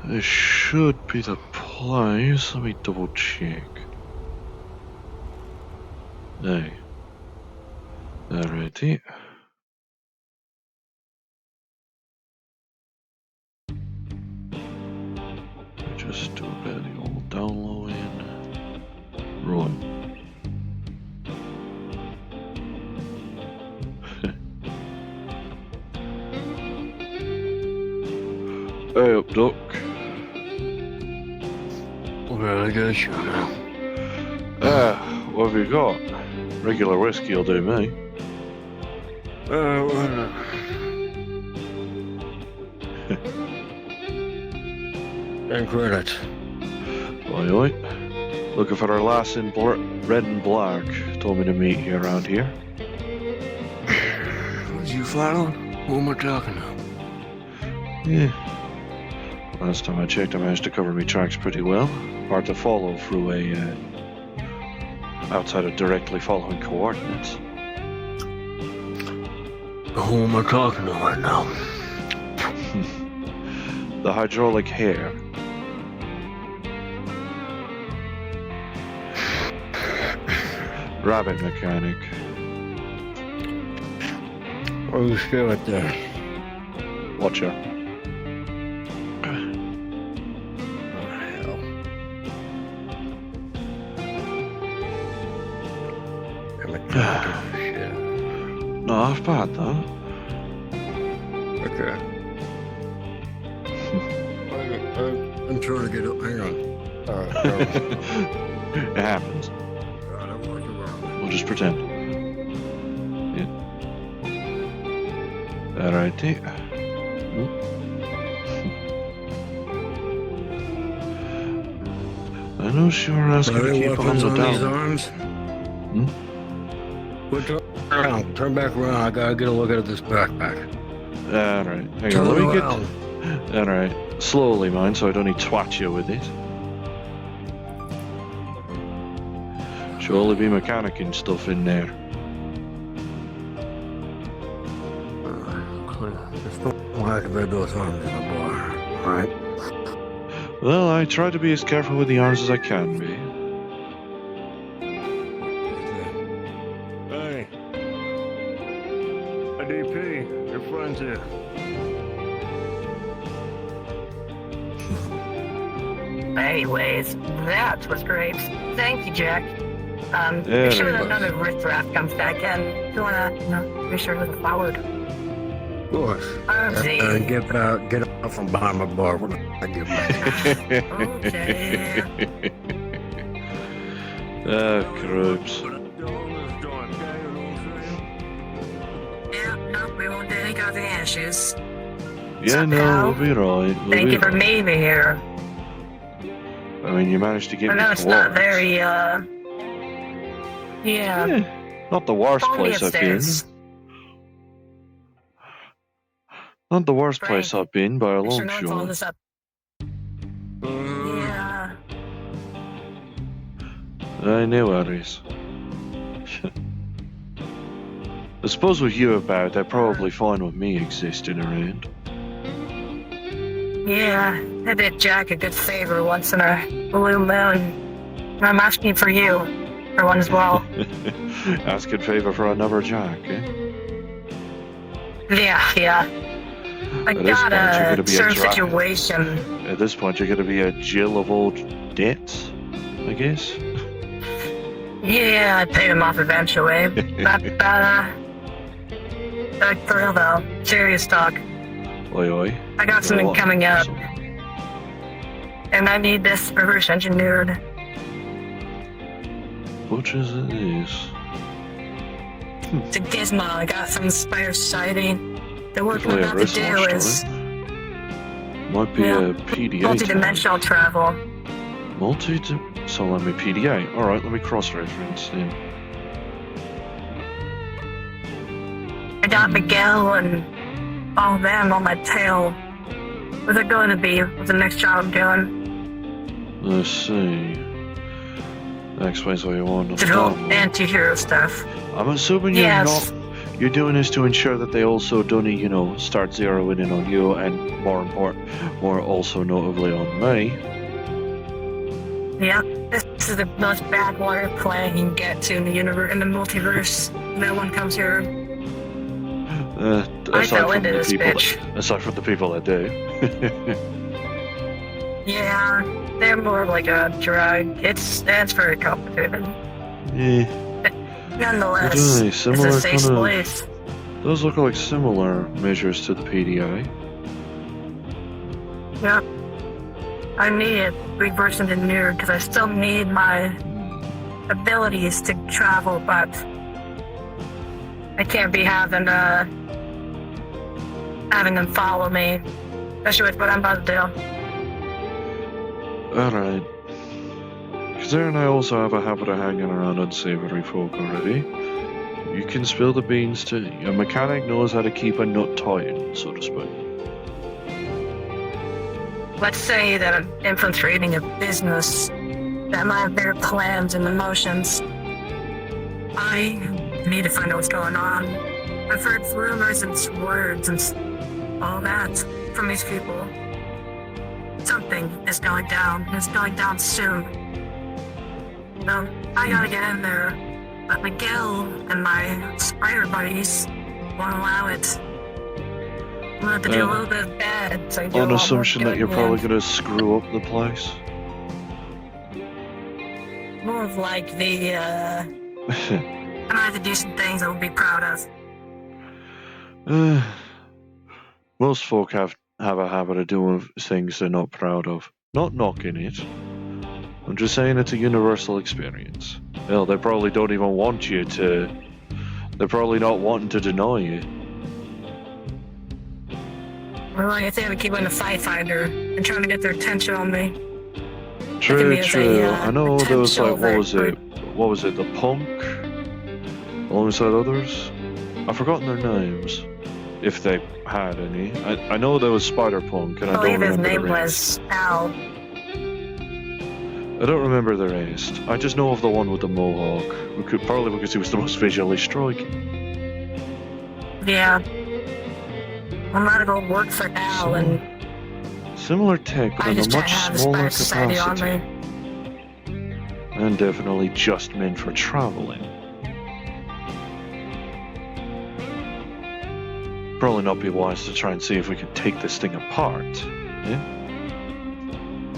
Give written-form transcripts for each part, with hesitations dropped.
This should be the place. Let me double check. Hey. Alrighty. Just do a bit of the old downloading. Right. Hey up, Duck. Well, I guess you know. What have you got? Regular whiskey will do me. And credits. Oi, oi. Looking for our lass in red and black. Told me to meet you around here. Was you followed? Who am I talking to? Yeah. Last time I checked, I managed to cover my tracks pretty well. Hard to follow through outside of directly following coordinates. Who am I talking to right now? The hydraulic hair. Rabbit mechanic. Are you still right there? Watcher. Oh, hell. Shit. No, half bad though. Okay. I'm trying to get up. Hang on. It happens. We'll just pretend. Yeah. Alrighty. I know she were asking to keep on the down. Arms? Hmm? Turn around. Turn back around. I gotta get a look at this backpack. Alright. Hang Turn on, let me around. get... Alright. Slowly, mind, so I don't need to twat you with it. Should only be mechanic and stuff in there. Just don't activate those arms in the bar, alright? Well, I try to be as careful with the arms as I can be. Hey. D.P, your friend's here. Anyways, that was great. Thank you, Jack. Yeah, Be sure very that none much. of Riffraff comes back in. You wanna, be sure to forward. Of course. Okay. Get up from behind my bar when I get back. Okay. Groups. Yeah, no, we won't do any causing issues. Yeah, no, we'll be right. We'll Thank be you for right. meeting me here. I mean, you managed to get I me know it's not coordinates. very, yeah. Not the worst Follow me place I've been. upstairs. Not the worst Right. place I've been by a Make sure long no one follows shot. us up. Yeah. No worries. I suppose with you about, they're probably fine with me existing around. Yeah, I did Jack a good favor once in a blue moon. I'm asking for you for one as well. Asking favor for another Jack, eh? Yeah. I At this got point, you're a gonna be a certain dra- situation. At this point, you're gonna be a Jill of old debts, I guess. Yeah, I paid him off eventually. For real though, serious talk. Oi oi. I got something Well, coming up, and I need this reverse engineered. Which is it is. It's a gizmo. I got some Spire sighting. The work I'm Definitely a about to wristwatch do is Might be a PDA. multi-dimensional travel. So let me PDA. Alright, let me cross-reference then. I got Miguel and all them on my tail. What's it going to be? What's the next job I'm doing? Let's see. That explains why you want To to do download. anti-hero stuff. I'm assuming Yes. You're doing this to ensure that they also don't, start zeroing in on you, and more also notably on me. Yep, this is the most backwater planet you can get to in the universe, in the multiverse. No one comes here. I fell into this bitch. Aside from the people that do. Yeah, they're more of like a drug. It's very complicated. Yeah. Nonetheless, it's a safe place. Those look like similar measures to the PDA. Yep. I need it reverse engineered because I still need my abilities to travel, but I can't be having them follow me, especially with what I'm about to do. Alright. Considering I also have a habit of hanging around unsavory folk already, you can spill the beans to a mechanic knows how to keep a nut tight, so to speak. Let's say that I'm infiltrating a business that might have their plans and emotions. I need to find out what's going on. I've heard rumors and words and all that from these people. Something is going down, and it's going down soon. No, I gotta get in there, but Miguel and my spider buddies won't allow it. I'm gonna have to do a little bit of bad, so I do on assumption that you're probably gonna screw up the place. More of like the, I'm gonna have to do some things I will be proud of. Most folk have a habit of doing things they're not proud of. Not knocking it. I'm just saying it's a universal experience. Hell, they probably don't even want you to... They're probably not wanting to deny you. Well, like I say, I keep on the firefighter and trying to get their attention on me. True. I know there was like, what was it, the punk? Alongside others? I've forgotten their names. If they had any. I know there was Spider-Punk, and I don't remember his name the was Al. I don't remember the rest. I just know of the one with the mohawk. Probably because he was the most visually striking. Yeah. I'm gonna go work for Al, and similar tech, but in a much smaller capacity. And definitely just meant for traveling. Probably not be wise to try and see if we can take this thing apart. Yeah?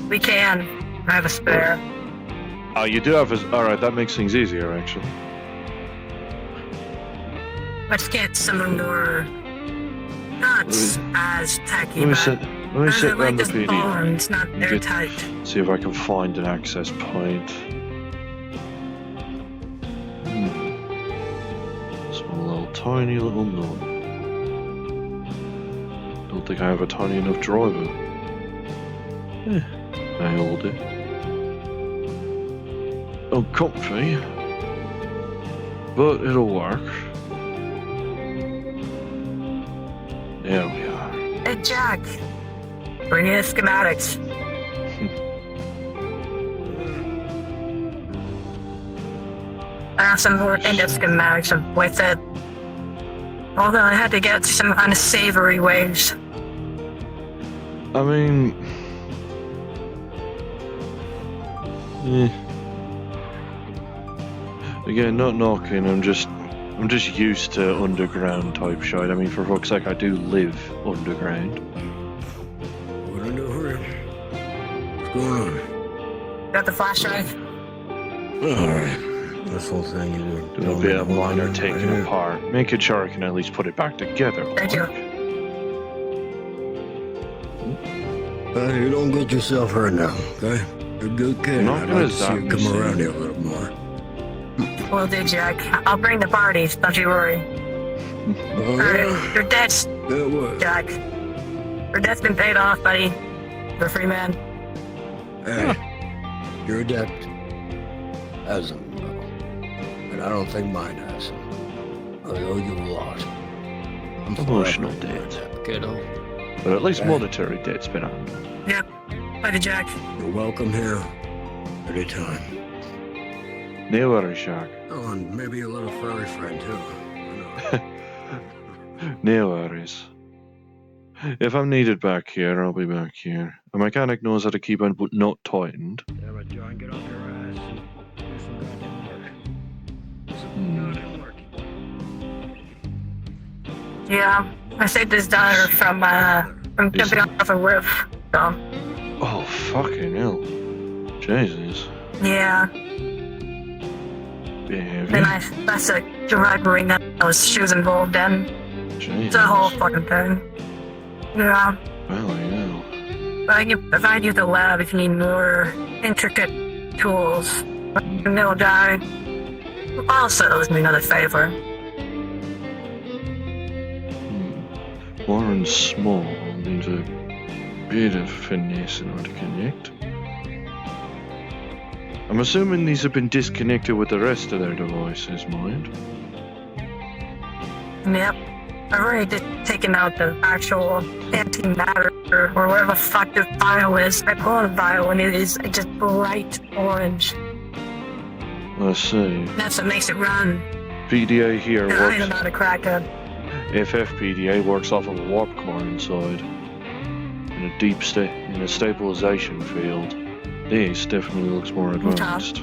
We can. I have a spare. Oh, you do have a... Alright, that makes things easier, actually. Let's get some more... Not as tacky, let me sit down the PD. It's not airtight. See if I can find an access point. Some tiny little note. Don't think I have a tiny enough driver. I hold it. Oh, comfy. But it'll work. There we are. Hey, Jack. Bring in the schematics. I have some more in-depth schematics with it. Although I had to get some unsavory ways. I mean... Again, not knocking, I'm just used to underground type shit. I mean, for fuck's sake, I do live underground. What in the hurry? What's going on? Got the flash drive? Alright. This whole thing you were doing a bit of minor taking apart, making sure I can at least put it back together. Thank you. You don't get yourself hurt now, okay? You're a good kid. I'd like to see you come around here a little more. Will do, Jack. I'll bring the parties, don't you worry. Your debt's... Jack. Your debt's been paid off, buddy. You're a free man. Hey, your debt hasn't, and I don't think mine has. I owe you a lot. I'm emotional debt, kiddo. But at least monetary debt's been on. Yep. Buddy Jack. You're welcome here anytime. No worries, Jack. Oh, and maybe a little furry friend too. No worries. If I'm needed back here, I'll be back here. A mechanic knows how to keep a nut tightened. Damn it, John, get off your ass and do some goddamn work. Do some goddamn work. Yeah, I saved his daughter from jumping off a roof. So, Oh, fucking hell. Jesus. yeah. Behavior. And that's a drug ring that she was involved in. Jesus. It's a whole fucking thing. Yeah. Well, yeah. But I can provide you the lab if you need more intricate tools. No die. Also, owes me another favor. Warren Small needs a bit of finesse in order to connect. I'm assuming these have been disconnected with the rest of their devices, mind? Yep. I've already taken out the actual antimatter or whatever the fuck this vial is. I pull out a vial and it is just bright orange. I see. That's what makes it run. PDA here And I ain't works. about to crack it. FFPDA works off of a warp core inside. In a deep in a stabilization field. This definitely looks more advanced.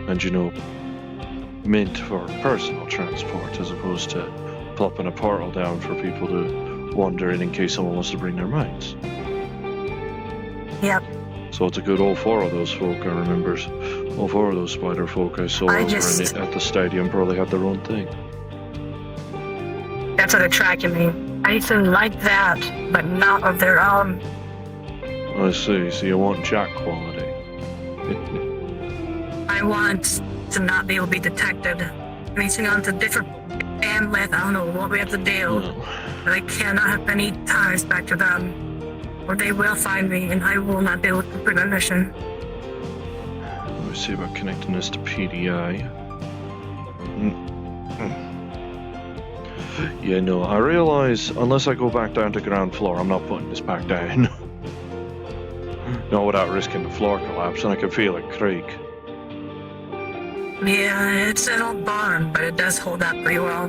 And you know, meant for personal transport as opposed to plopping a portal down for people to wander in case someone wants to bring their mates. Yep. So it's a good all four of those folk I remember. All four of those spider folk I saw over at the stadium probably had their own thing. That's what attracted me. I used to like that, but not of their own. I see, so you want Jack quality. I want to not be able to be detected. Reaching on to different bandwidth, I don't know what we have to do. No. But I cannot have any ties back to them. Or they will find me and I will not be able to complete my mission. Let me see about connecting this to PDI. Yeah, no, I realize unless I go back down to ground floor, I'm not putting this back down. Not without risking the floor collapse, and I can feel it creak. Yeah, it's an old barn, but it does hold up pretty well.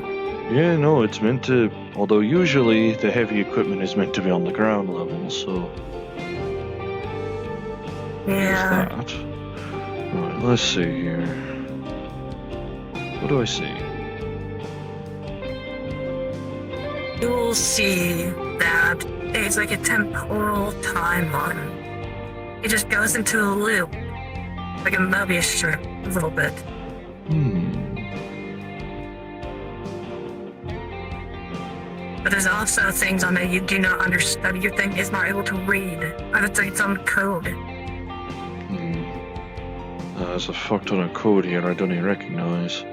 Yeah, no, it's meant to. Although usually the heavy equipment is meant to be on the ground level, so. Yeah. There's that. Right, let's see here. What do I see? You will see that it's like a temporal timeline. It just goes into a loop, like a Mobius strip, a little bit. But there's also things on it you do not understand, your thing is not able to read. I would say it's on code. There's a fuck ton of code here I don't even recognize.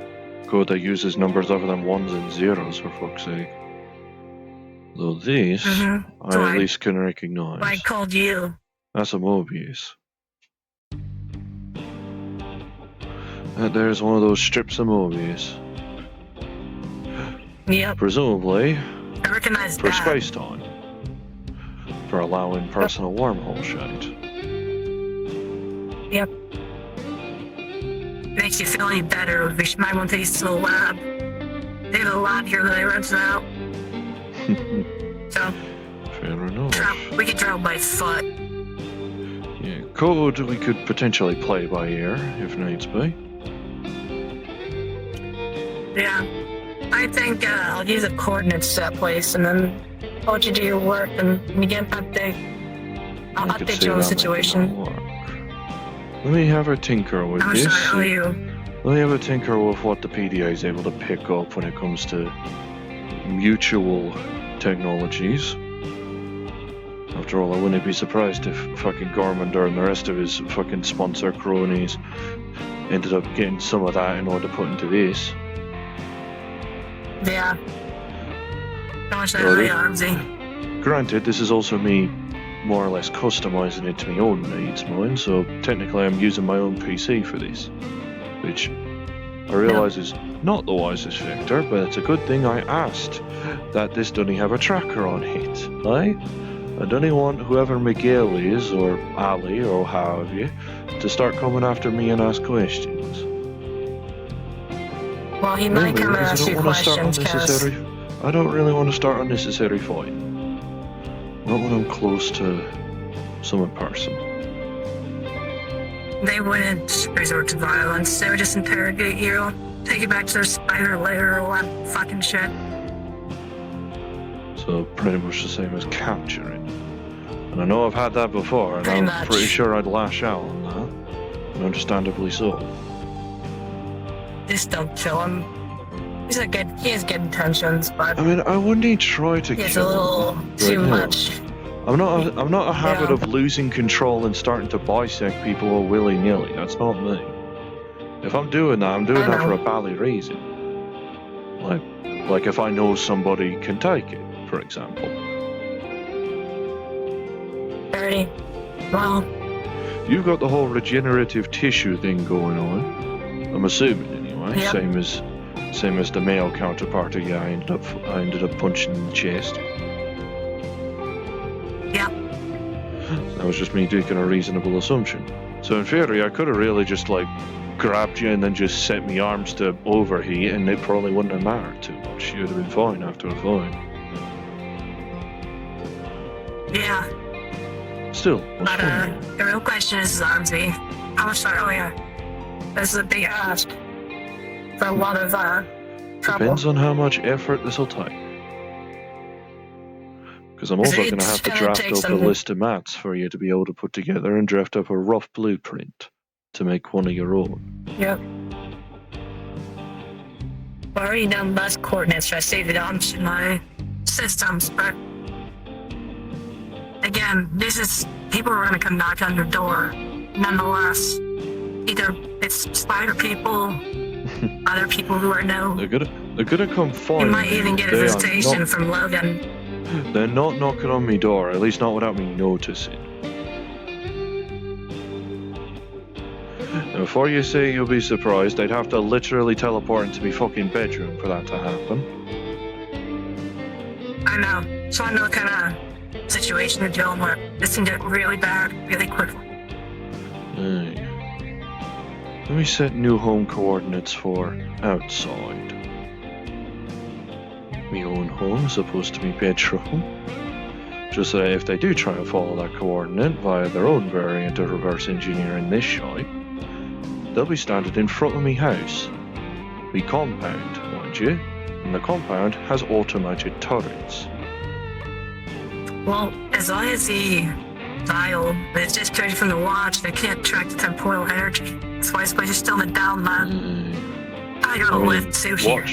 Code that uses numbers other than ones and zeros, for fuck's sake. Though these, So I at least can recognize. I called you. That's a Mobius. There's one of those strips of Mobius. Yep, Presumably, I recognize for that. space-time. For allowing personal wormhole shite. Yep. Makes you feel any better. We might want to use the lab. They have a lot here that I rented out. So, Fair enough. we could travel by foot. Yeah, code we could potentially play by ear, if needs be. Yeah. I think I'll use a coordinates set place and then I'll let you do your work and when you get an update, I'll I could update see you on the that making situation. that work. Let me have a tinker with How much this. do I owe you? Let me have a tinker with what the PDA is able to pick up when it comes to mutual technologies. After all, I wouldn't be surprised if fucking Gormander and the rest of his fucking sponsor cronies ended up getting some of that in order to put into this. Yeah. How much do I Well, owe you, Armsy? Granted, this is also me more or less customizing it to my own needs, mine, so technically I'm using my own PC for this. Which I realise is not the wisest factor, but it's a good thing I asked that this doesn't have a tracker on it, right? I don't want whoever Miguel is, or Ali, or however you, to start coming after me and ask questions. Well, he might come and I ask you don't want to start questions, Cass. I don't really want to start unnecessary fight. Not when I'm close to someone person. They wouldn't resort to violence. They would just interrogate you, take you back to their spider lair or what fucking shit. So pretty much the same as capturing. And I know I've had that before, and Pretty I'm much. pretty sure I'd lash out on that. And understandably so. Just don't kill him. He has good intentions, but I mean, I wouldn't try to it's a kill little him. too Like, no. much. I'm not a habit Yeah. of losing control and starting to bisect people all willy-nilly. That's not me. If I'm doing that, I'm doing I that for know. a valid reason. Like if I know somebody can take it, for example. Alrighty. Well, You've got the whole regenerative tissue thing going on. I'm assuming anyway. Yep. Same as the male counterpart of you I ended up punching in the chest. yeah. That was just me taking a reasonable assumption. So in theory, I could have really just like grabbed you and then just set my arms to overheat, and it probably wouldn't have mattered too much. You'd have been fine after a fight. Yeah. Still, what's But fun? the real question is, Armsy, how much are you? This is a big ask. For a lot of trouble. Depends on how much effort this will take. Because I'm also going to have to It's gonna draft take up a some- list of mats for you to be able to put together and draft up a rough blueprint to make one of your own. Yep. I've already done bus coordinates, so I saved it on to my systems, but again, this is people are gonna come knock on your door. Nonetheless, either it's spider people, other people who are no. They're gonna come find You might me. even get a They are visitation not- from Logan. They're not knocking on me door, at least not without me noticing. And before you say you'll be surprised, I'd have to literally teleport into my fucking bedroom for that to happen. I know, so I know what kind of situation you're dealing with. This can get really bad really quickly. Aye. Let me set new home coordinates for outside. My own home as opposed to my bedroom. Just so that if they do try and follow that coordinate via their own variant of reverse engineering this shite, they'll be standing in front of me house. Me compound, mind you, and the compound has automated turrets. Well, as long as the dial is disconnected from the watch, they can't track the temporal energy. That's why this place is still in the down man. I got a lift too here.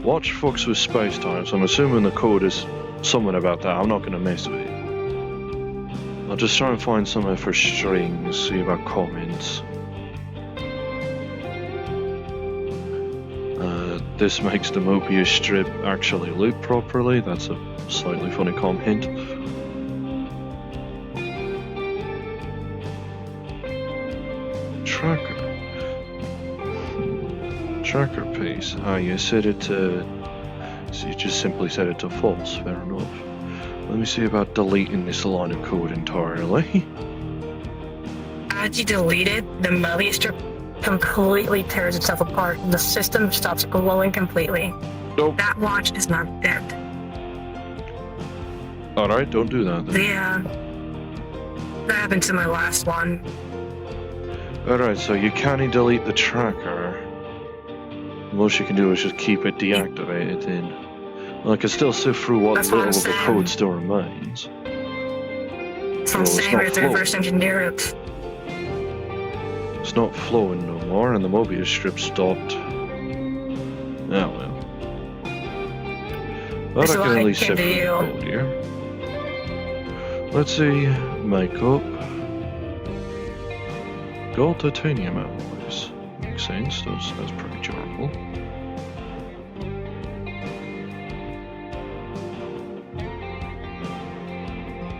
Watch fucks with space time, so I'm assuming the code is something about that. I'm not going to mess with it. I'll just try and find somewhere for strings, see about comments. This makes the Mobius strip actually loop properly. That's a slightly funny comment. Tracker pace. Ah, you set it to... So you just simply set it to false, fair enough. Let me see about deleting this line of code entirely. As you delete it, the Mobius strip completely tears itself apart and the system stops glowing completely. Nope. That watch is not dead. Alright, don't do that then. That happened to my last one. Alright, so you can't delete the tracker. Most you can do is just keep it deactivated then. Well, I can still sift through what That's what little I'm of the saying. code still remains. So I'm Well, it's saying not we have to flowing. reverse engineer it. It's not flowing no more, and the Mobius strip stopped. Oh well. But That's I can why at I least came sift to through the you. code here. Let's see, makeup. Gold titanium alloys. Makes sense, that's pretty durable.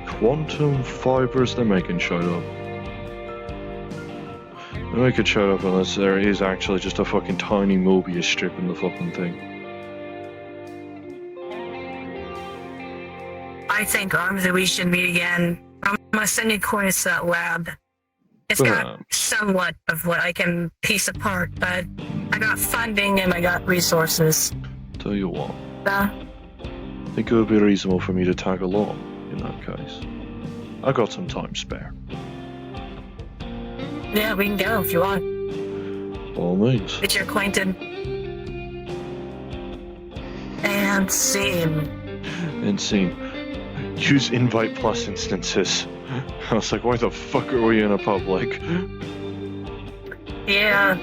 Quantum fibers, they're making shut up. They make it shut up unless there is actually just a fucking tiny Mobius strip in the fucking thing. I think, Arms, that we should meet again. I'm gonna send you coordinates to that lab. It's got somewhat of what I can piece apart, but I got funding and I got resources. Tell you what, Uh, think it would be reasonable for me to tag along in that case. I got some time spare. Yeah, we can go if you want. By all means. Get you acquainted. And scene. And scene. Use invite plus instances. I was like, why the fuck are we in a public? Yeah.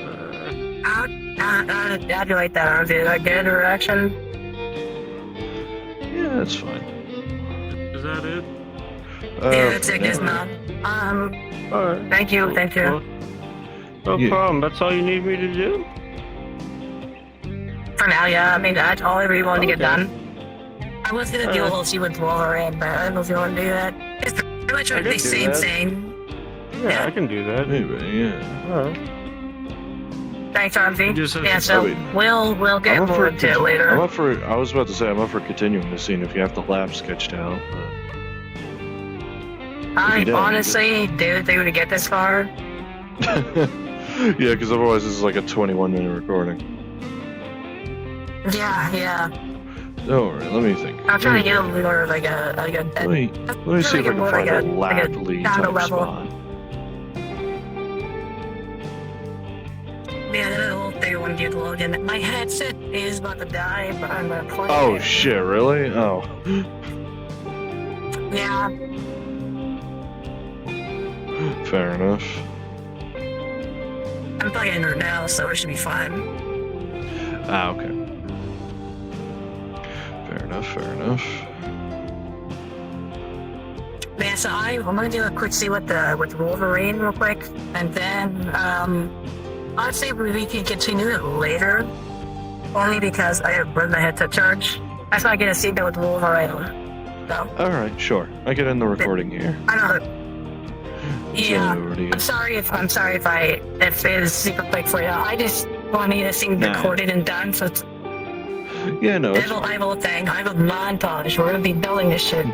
How do you like that? Is that good reaction? Yeah, that's fine. Is that it? Yeah, that's it, Gizmo. Alright. Thank you. Well, no Yeah. problem. That's all you need me to do? For now, yeah. I mean, that's all I really wanted to get Okay. done. I was gonna do a whole scene with Wolverine, but I don't know if you want to do that. It's pretty much I the can do same that. thing. Yeah, I can do that. Maybe, yeah. Alright. Thanks, Ramsey. You just have Yeah, to- so I mean, we'll get more into it later. I was about to say, I'm up for continuing the scene if you have the lab sketched out. I you don't, honestly, dude, they would get this far. Yeah, because otherwise this is like a 21-minute recording. Yeah. Don't worry, let me think. I'm trying to get a more like a Let me see if I can more find like a a- lab like a lead down to type level. spot. Yeah, that whole thing I want to do the Logan. My headset is about to die, but I'm gonna play Oh it. shit, really? Oh. Yeah, Fair enough. I'm playing it now, so it should be fine. Ah, okay. Fair enough. Yeah, so I'm gonna do a quick see with Wolverine real quick, and then I'd say we can continue it later. Only because I have run my headset charge. I just want to get a scene with Wolverine. So Alright, sure. I get in the recording here. I know. Yeah. So, over to you. I'm sorry if it is super quick for you. I just want to get a scene Nah. recorded and done, so it's Yeah, no. I have a thing. I have a montage. We're gonna be building this shit.